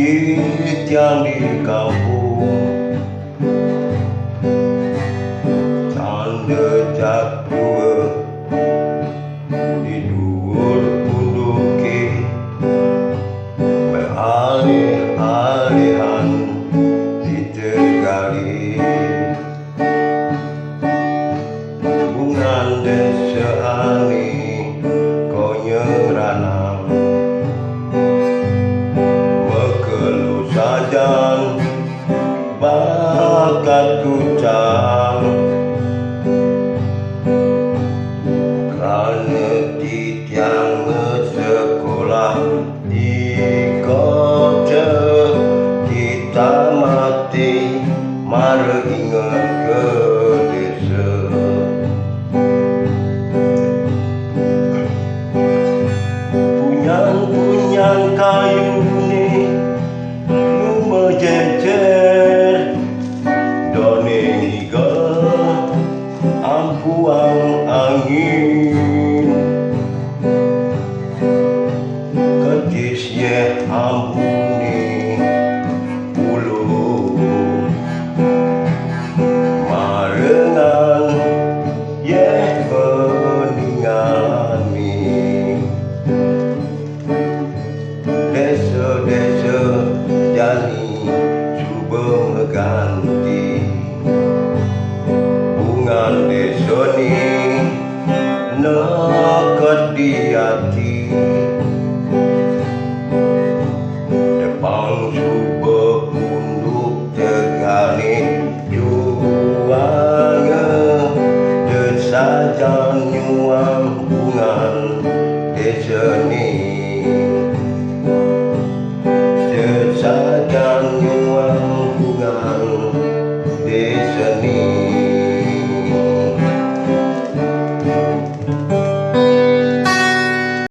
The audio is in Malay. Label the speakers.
Speaker 1: yang di kampung tanda jadua di dhuwur punduke beralih-alihan ditegali bungan deseani konyeranang mekelu sajan bakat kucang karena titiang sekolah di kota kita mati mari ingat